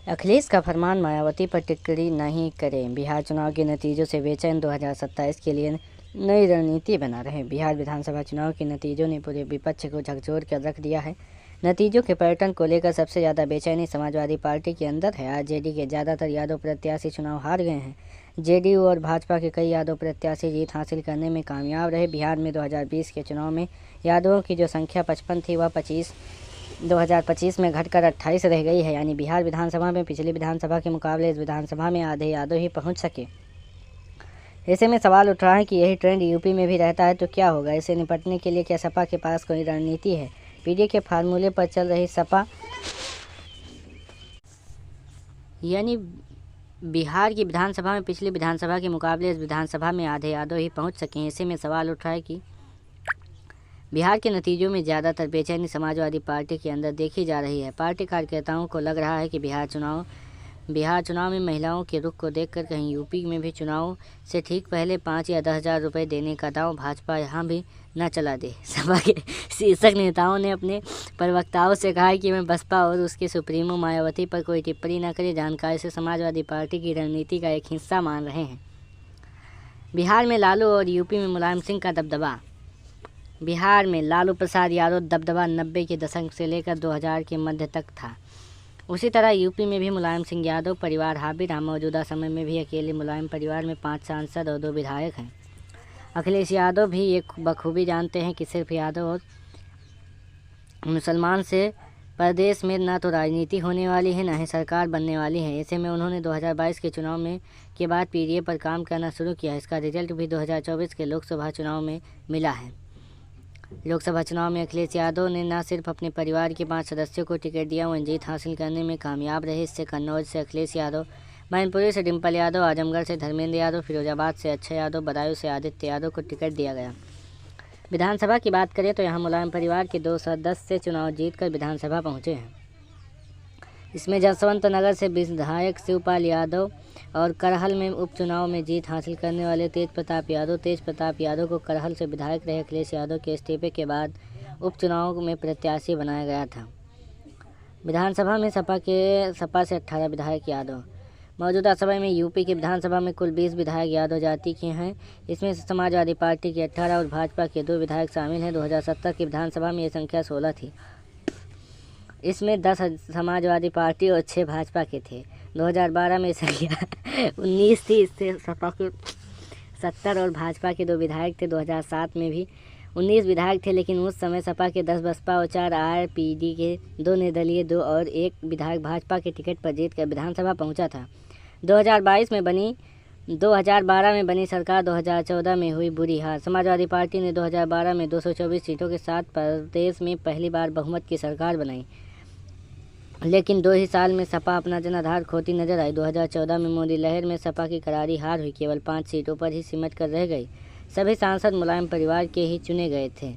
अखिलेश का फरमान, मायावती पर टिप्पणी नहीं करें। बिहार चुनाव के नतीजों से बेचैन, 2027 के लिए नई रणनीति बना रहे। बिहार विधानसभा चुनाव के नतीजों ने पूरे विपक्ष को झकझोर कर रख दिया है। नतीजों के पैटर्न को लेकर सबसे ज़्यादा बेचैनी समाजवादी पार्टी के अंदर है। आरजेडी के ज़्यादातर यादव प्रत्याशी चुनाव हार गए हैं। जेडीयू और भाजपा के कई यादव प्रत्याशी जीत हासिल करने में कामयाब रहे। बिहार में 2020 के चुनाव में यादवों की जो संख्या 55 थी, वह 2025 में घटकर 28 रह गई है। यानी बिहार विधानसभा में पिछली विधानसभा के मुकाबले इस विधानसभा में आधे यादव ही पहुंच सके। ऐसे में सवाल उठ रहा है कि यही ट्रेंड यूपी में भी रहता है तो क्या होगा। इससे निपटने के लिए क्या सपा के पास कोई रणनीति है। पीडीए के फार्मूले पर चल रही सपा यानी बिहार की विधानसभा में पिछली विधानसभा के मुकाबले इस विधानसभा में आधे यादव ही पहुंच सकें। ऐसे में सवाल उठ रहा है कि बिहार के नतीजों में ज़्यादातर बेचैनी समाजवादी पार्टी के अंदर देखी जा रही है। पार्टी कार्यकर्ताओं को लग रहा है कि बिहार चुनाव में महिलाओं के रुख को देखकर कहीं यूपी में भी चुनाव से ठीक पहले 5 या 10 हज़ार रुपये देने का दांव भाजपा यहाँ भी न चला दे। सपा के शीर्षक नेताओं ने अपने प्रवक्ताओं से कहा कि मैं बसपा और उसके सुप्रीमो मायावती पर कोई टिप्पणी न करे। जानकारी से समाजवादी पार्टी की रणनीति का एक हिस्सा मान रहे हैं। बिहार में लालू और यूपी में मुलायम सिंह का दबदबा। बिहार में लालू प्रसाद यादव दबदबा 90 के दशक से लेकर 2000 के मध्य तक था। उसी तरह यूपी में भी मुलायम सिंह यादव परिवार हावी रहा। मौजूदा समय में भी अकेले मुलायम परिवार में 5 सांसद और 2 विधायक हैं। अखिलेश यादव भी ये बखूबी जानते हैं कि सिर्फ यादव और मुसलमान से प्रदेश में न तो राजनीति होने वाली है, न ही सरकार बनने वाली है। ऐसे में उन्होंने 2022 के चुनाव में के बाद पीडीए पर काम करना शुरू किया। इसका रिजल्ट भी 2024 के लोकसभा चुनाव में मिला है। लोकसभा चुनाव में अखिलेश यादव ने न सिर्फ अपने परिवार के 5 सदस्यों को टिकट दिया, वहीं जीत हासिल करने में कामयाब रहे। इससे कन्नौज से अखिलेश यादव, मैनपुरी से डिम्पल यादव, आजमगढ़ से धर्मेंद्र यादव, फिरोजाबाद से अक्षय यादव, बदायूं से आदित्य यादव को टिकट दिया गया। विधानसभा की बात करें तो यहाँ मुलायम परिवार के 2 सदस्य चुनाव जीतकर विधानसभा पहुँचे हैं। इसमें जसवंत नगर से विधायक शिवपाल यादव और करहल में उपचुनाव में जीत हासिल करने वाले तेज प्रताप यादव को करहल से विधायक रहे अखिलेश यादव के इस्तीफे के बाद उपचुनाव में प्रत्याशी बनाया गया था। विधानसभा में सपा से 18 विधायक यादव। मौजूदा समय में यूपी की विधानसभा में कुल 20 विधायक यादव जाति के हैं। इसमें समाजवादी पार्टी के 18 और भाजपा के 2 विधायक शामिल हैं। 2017 की विधानसभा में ये संख्या 16 थी। इसमें 10 समाजवादी पार्टी और 6 भाजपा के थे। 2012 में संख्या 19 थी। इससे सपा के 70 और भाजपा के 2 विधायक थे। 2007 में भी 19 विधायक थे, लेकिन उस समय सपा के 10 बसपा और 4 आरपीडी के 2 निर्दलीय 2 और 1 विधायक भाजपा के टिकट पर जीतकर विधानसभा पहुंचा था। 2012 में बनी सरकार 2014 में हुई बुरी हार। समाजवादी पार्टी ने 2012 में 224 सीटों के साथ प्रदेश में पहली बार बहुमत की सरकार बनाई, लेकिन 2 ही साल में सपा अपना जनाधार खोती नजर आई। 2014 में मोदी लहर में सपा की करारी हार हुई, केवल 5 सीटों पर ही सिमट कर रह गई। सभी सांसद मुलायम परिवार के ही चुने गए थे।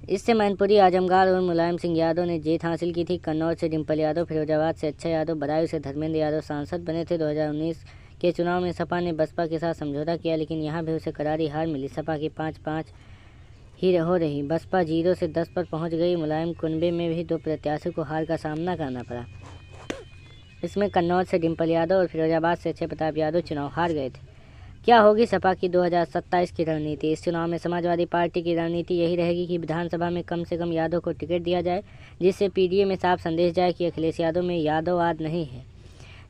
इससे मैनपुरी, आजमगढ़ और मुलायम सिंह यादव ने जीत हासिल की थी। कन्नौज से डिम्पल यादव, फिरोजाबाद से अक्षय यादव, बदायूं से धर्मेंद्र यादव सांसद बने थे। 2019 के चुनाव में सपा ने बसपा के साथ समझौता किया, लेकिन यहाँ भी उसे करारी हार मिली। सपा की 5-5 ही हो रही। बसपा 0 से 10 पर पहुँच गई। मुलायम कुनबे में भी 2 प्रत्याशियों को हार का सामना करना पड़ा। इसमें कन्नौज से डिम्पल यादव और फिरोजाबाद से अक्षय प्रताप यादव चुनाव हार गए थे। क्या होगी सपा की 2027 की रणनीति। इस चुनाव में समाजवादी पार्टी की रणनीति यही रहेगी कि विधानसभा में कम से कम यादव को टिकट दिया जाए, जिससे पीडीए में साफ संदेश जाए कि अखिलेश यादव में यादववाद नहीं है।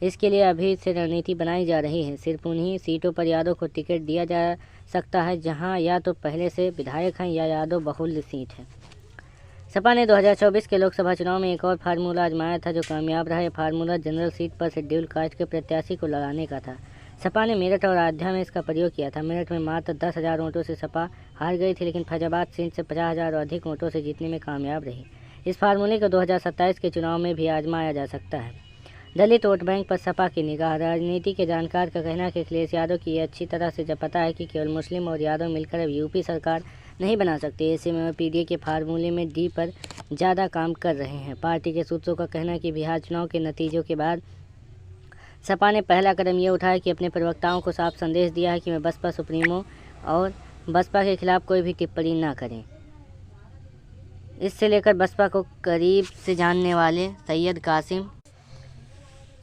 इसके लिए अभी से रणनीति बनाई जा रही है। सिर्फ उन्हीं सीटों पर यादव को टिकट दिया जा सकता है जहां या तो पहले से विधायक हैं या यादव बहुल्य सीट है। सपा ने 2024 के लोकसभा चुनाव में एक और फार्मूला आजमाया था, जो कामयाब रहा। यह फार्मूला जनरल सीट पर शेड्यूल कास्ट के प्रत्याशी को लड़ाने का था। सपा ने मेरठ और अयोध्या में इसका प्रयोग किया था। मेरठ में मात्र 10,000 वोटों से सपा हार गई थी, लेकिन फैजाबाद सीट से 50,000 और अधिक वोटों से जीतने में कामयाब रही। इस फार्मूले को 2027 के चुनाव में भी आजमाया जा सकता है। दलित वोट बैंक पर सपा की निगाह। राजनीति के जानकार का कहना है कि अखिलेश यादव की ये अच्छी तरह से पता है कि केवल मुस्लिम और यादव मिलकर अब यूपी सरकार नहीं बना सकते। ऐसे में वह पीडीए के फार्मूले में डी पर ज़्यादा काम कर रहे हैं। पार्टी के सूत्रों का कहना है कि बिहार चुनाव के नतीजों के बाद सपा ने पहला कदम ये उठाया कि अपने प्रवक्ताओं को साफ संदेश दिया है कि मैं बसपा सुप्रीमो और बसपा के खिलाफ कोई भी टिप्पणी ना करें। इससे लेकर बसपा को करीब से जानने वाले सैयद कासिम।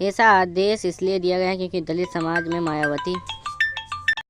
ऐसा आदेश इसलिए दिया गया क्योंकि दलित समाज में मायावती